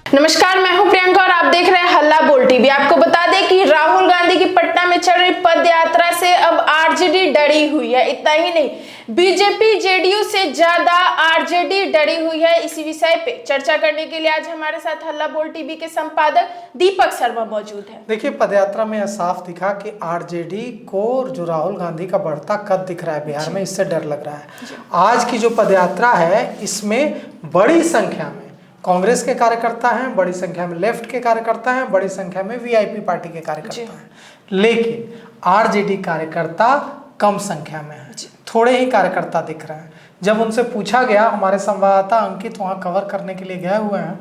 नमस्कार, मैं हूं प्रियंका और आप देख रहे हैं हल्ला बोल टीवी। आपको बता दें कि राहुल गांधी की पटना में चल रही पद यात्रा से अब आरजेडी डरी हुई है। इतना ही नहीं, बीजेपी जेडीयू से ज्यादा आरजेडी डरी हुई है। इसी विषय पे चर्चा करने के लिए आज हमारे साथ हल्ला बोल टीवी के संपादक दीपक शर्मा मौजूद है। देखिए, पदयात्रा में यह साफ दिखा कि आरजेडी को जो राहुल गांधी का बढ़ता कद दिख रहा है बिहार में, इससे डर लग रहा है। आज की जो पदयात्रा है इसमें बड़ी संख्या में कांग्रेस के कार्यकर्ता हैं, बड़ी संख्या में लेफ्ट के कार्यकर्ता हैं, बड़ी संख्या में वीआईपी पार्टी के कार्यकर्ता हैं, लेकिन आरजेडी कार्यकर्ता कम संख्या में है। थोड़े ही कार्यकर्ता दिख रहे हैं। जब उनसे पूछा गया, हमारे संवाददाता अंकित वहां कवर करने के लिए गए हुए हैं,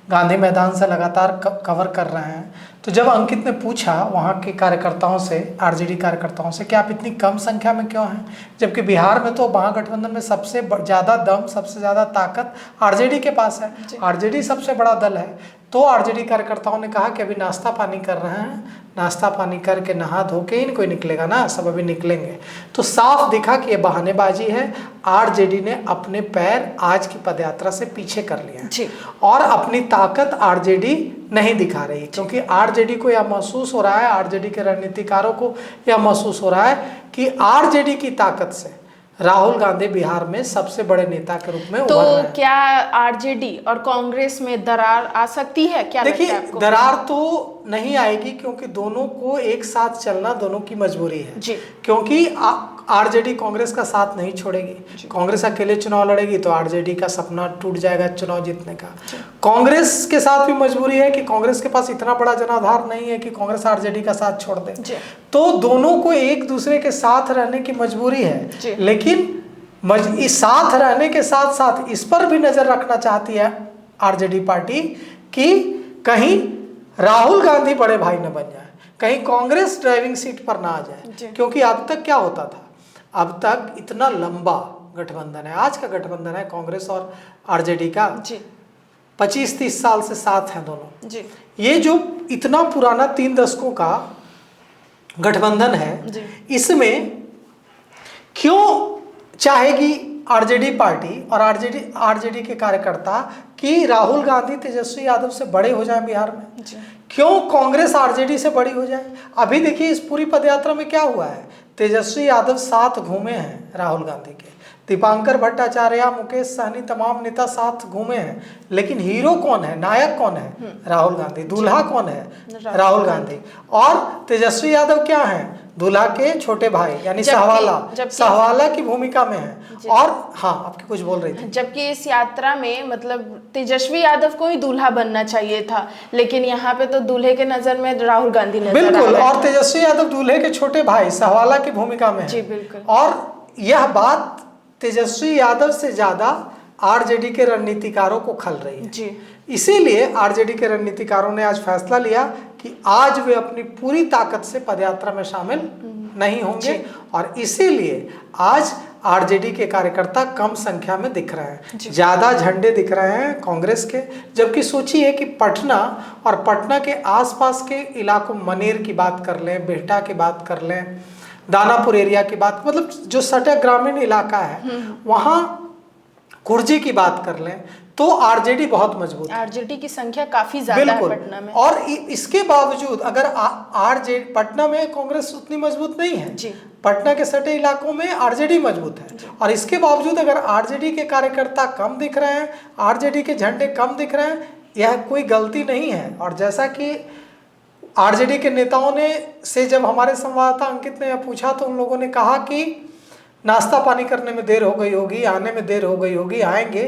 गांधी मैदान से लगातार कवर कर रहे हैं, तो जब अंकित ने पूछा वहाँ के कार्यकर्ताओं से, आरजेडी कार्यकर्ताओं से, कि आप इतनी कम संख्या में क्यों हैं, जबकि बिहार में तो महागठबंधन में सबसे ज़्यादा दम, सबसे ज़्यादा ताकत आरजेडी के पास है, आरजेडी सबसे बड़ा दल है। तो आरजेडी कार्यकर्ताओं ने कहा कि अभी नाश्ता पानी कर रहे हैं, नाश्ता पानी करके नहा धो के ही कोई निकलेगा ना, सब अभी निकलेंगे। तो साफ दिखा कि ये बहानेबाजी है। आरजेडी ने अपने पैर आज की पदयात्रा से पीछे कर लिए हैं और अपनी ताकत आरजेडी नहीं दिखा रही, क्योंकि आरजेडी को यह महसूस हो रहा है, आरजेडी के रणनीतिकारों को यह महसूस हो रहा है कि आरजेडी की ताकत से राहुल गांधी बिहार में सबसे बड़े नेता के रूप में उभर रहे हैं। तो क्या आरजेडी और कांग्रेस में दरार आ सकती है? क्या देखिए, लगता है आपको? दरार तो नहीं आएगी, क्योंकि दोनों को एक साथ चलना दोनों की मजबूरी है जी। क्योंकि आरजेडी कांग्रेस का साथ नहीं छोड़ेगी। कांग्रेस अकेले चुनाव लड़ेगी तो आरजेडी का सपना टूट जाएगा चुनाव जीतने का। कांग्रेस के साथ भी मजबूरी है कि कांग्रेस के पास इतना बड़ा जनाधार नहीं है कि कांग्रेस आरजेडी का साथ छोड़ दे। तो दोनों को एक दूसरे के साथ रहने की मजबूरी है, लेकिन इस साथ रहने के साथ साथ इस पर भी नजर रखना चाहती है आरजेडी पार्टी कि कहीं राहुल गांधी बड़े भाई न बन जाए, कहीं कांग्रेस ड्राइविंग सीट पर ना आ जाए। क्योंकि अब तक क्या होता था, अब तक इतना लंबा गठबंधन है, आज का गठबंधन है कांग्रेस और आरजेडी का, 25-30 साल से साथ हैं दोनों। ये जो इतना पुराना 3 दशकों का गठबंधन है, इसमें क्यों चाहेगी आरजेडी पार्टी और आरजेडी के कार्यकर्ता कि राहुल गांधी तेजस्वी यादव से बड़े हो जाएं बिहार में? क्यों कांग्रेस आरजेडी से बड़ी हो जाए? अभी देखिए, इस पूरी पदयात्रा में क्या हुआ है, तेजस्वी यादव साथ घूमे हैं राहुल गांधी के, दीपांकर भट्टाचार्य, मुकेश सहनी, तमाम नेता साथ घूमे हैं, लेकिन हीरो कौन है, नायक कौन है? राहुल गांधी। दूल्हा कौन है? राहुल गांधी। और तेजस्वी यादव क्या है? दूल्हा के छोटे भाई, यानी सहवाला की भूमिका में है। और हाँ, आपकी कुछ बोल रही थी। जबकि इस यात्रा में मतलब तेजस्वी यादव को ही दूल्हा बनना चाहिए था, लेकिन यहाँ पे तो दूल्हे के नजर में राहुल गांधी नजर बिल्कुल, और तेजस्वी यादव दूल्हे के छोटे भाई सहवाला की भूमिका में है। जी बिल्कुल। और यह बात तेजस्वी यादव से ज्यादा आरजेडी के रणनीतिकारों को खल रही है। जी। इसीलिए आरजेडी के रणनीतिकारों ने आज फैसला लिया कि आज वे अपनी पूरी ताकत से पदयात्रा में शामिल नहीं होंगे, और इसीलिए आज आरजेडी के कार्यकर्ता कम संख्या में दिख रहे हैं, ज्यादा झंडे दिख रहे हैं कांग्रेस के। जबकि सोचिए कि पटना और पटना के आसपास के इलाकों, मनेर की बात कर लें, बिहटा की बात कर लें, दानापुर एरिया की बात, मतलब जो सटा ग्रामीण इलाका है, वहां कुर्जी की बात कर लें, तो आरजेडी बहुत मजबूत है। आरजेडी की संख्या काफी ज्यादा है पटना में। और इसके बावजूद अगर आरजेडी, पटना में कांग्रेस उतनी मजबूत नहीं है, पटना के सटे इलाकों में आरजेडी मजबूत है, और इसके बावजूद अगर आरजेडी के कार्यकर्ता कम दिख रहे हैं, आरजेडी के झंडे कम दिख रहे हैं, यह कोई गलती नहीं है। और जैसा कि आरजेडी के नेताओं ने से जब हमारे संवाददाता अंकित ने यह पूछा, तो उन लोगों ने कहा कि नाश्ता पानी करने में देर हो गई होगी, आने में देर हो गई होगी, आएंगे।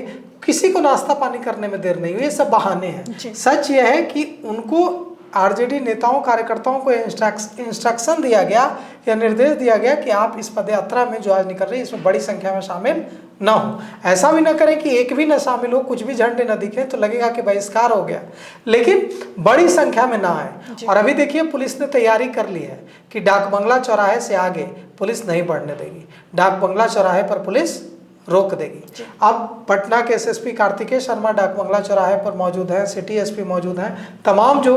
किसी को नाश्ता पानी करने में देर नहीं हुई, ये सब बहाने हैं। सच यह है कि उनको आरजेडी नेताओं कार्यकर्ताओं को इंस्ट्रक्शन दिया गया या निर्देश दिया गया कि आप इस पदयात्रा में जो आज निकल रही है इसमें बड़ी संख्या में शामिल ना हो। ऐसा भी ना करें कि एक भी ना शामिल हो, कुछ भी झंडे ना दिखे तो लगेगा कि बहिष्कार हो गया, लेकिन बड़ी संख्या में ना आए। और अभी देखिए, पुलिस ने तैयारी कर ली है कि डाक बंगला चौराहे से आगे पुलिस नहीं बढ़ने देगी, डाक बंगला चौराहे पर पुलिस रोक देगी। अब पटना के एसएसपी कार्तिकेय शर्मा डाक बंगला चौराहे पर मौजूद है, सिटी एसपी मौजूद हैं, तमाम जो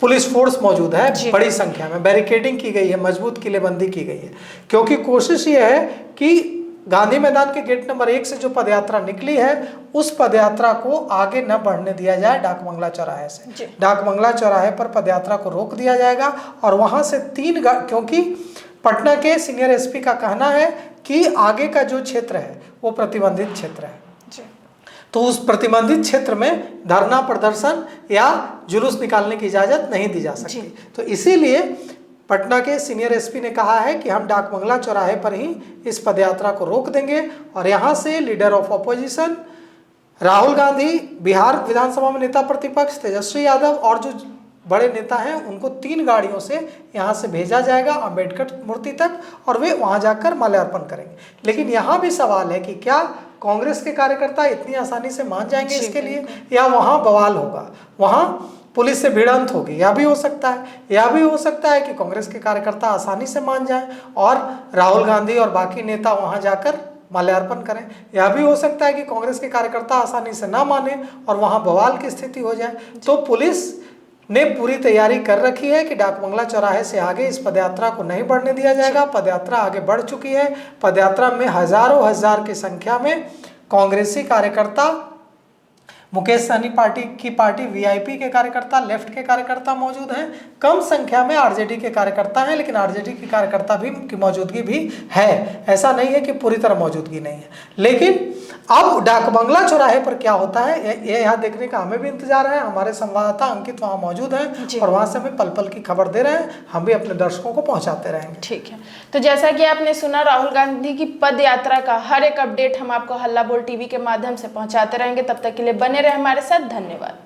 पुलिस फोर्स मौजूद है, बड़ी संख्या में बैरिकेडिंग की गई है, मजबूत किलेबंदी की गई है, क्योंकि कोशिश ये है कि गांधी मैदान के गेट नंबर 1 से जो पदयात्रा निकली है उस पदयात्रा को आगे न बढ़ने दिया जाए डाक बंगला चौराहे से। डाक बंगला चौराहे पर पदयात्रा को रोक दिया जाएगा और वहां से क्योंकि पटना के सीनियर एसपी का कहना है कि आगे का जो क्षेत्र है वो प्रतिबंधित क्षेत्र है, तो उस प्रतिबंधित क्षेत्र में धरना प्रदर्शन या जुलूस निकालने की इजाजत नहीं दी जा सकती। तो इसीलिए पटना के सीनियर एसपी ने कहा है कि हम डाक बंगला चौराहे पर ही इस पदयात्रा को रोक देंगे और यहां से leader of opposition Rahul Gandhi, Bihar विधानसभा में नेता प्रतिपक्ष तेजस्वी यादव और जो बड़े नेता हैं उनको 3 गाड़ियों से यहाँ से भेजा जाएगा अंबेडकर मूर्ति तक और वे वहाँ जाकर माल्यार्पण करेंगे। लेकिन यहाँ भी सवाल है कि क्या कांग्रेस के कार्यकर्ता इतनी आसानी से मान जाएंगे इसके लिए, या वहाँ बवाल होगा, वहाँ पुलिस से भिड़ंत होगी। यह भी हो सकता है, यह भी हो सकता है कि कांग्रेस के कार्यकर्ता आसानी से मान जाएं और राहुल गांधी और बाकी नेता वहाँ जाकर माल्यार्पण करें। यह भी हो सकता है कि कांग्रेस के कार्यकर्ता आसानी से ना माने और वहाँ बवाल की स्थिति हो जाए। तो पुलिस ने पूरी तैयारी कर रखी है कि डाक बंगला चौराहे से आगे इस पदयात्रा को नहीं बढ़ने दिया जाएगा। पदयात्रा आगे बढ़ चुकी है। पदयात्रा में हजारों हजार की संख्या में कांग्रेसी कार्यकर्ता, मुकेश सहनी पार्टी वीआईपी के कार्यकर्ता, लेफ्ट के कार्यकर्ता मौजूद हैं। कम संख्या में आरजेडी के कार्यकर्ता हैं, लेकिन आरजेडी के कार्यकर्ता की मौजूदगी भी है। ऐसा नहीं है कि पूरी तरह मौजूदगी नहीं है। लेकिन अब डाक बंगला चौराहे पर क्या होता है ये यहाँ देखने का हमें भी इंतजार है। हमारे संवाददाता अंकित वहाँ मौजूद हैं और वहाँ से हमें पल पल की खबर दे रहे हैं। हम भी अपने दर्शकों को पहुँचाते रहेंगे। ठीक है, तो जैसा कि आपने सुना, राहुल गांधी की पद यात्रा का हर एक अपडेट हम आपको हल्ला बोल टीवी के माध्यम से पहुँचाते रहेंगे। तब तक के लिए बने रहे हमारे साथ। धन्यवाद।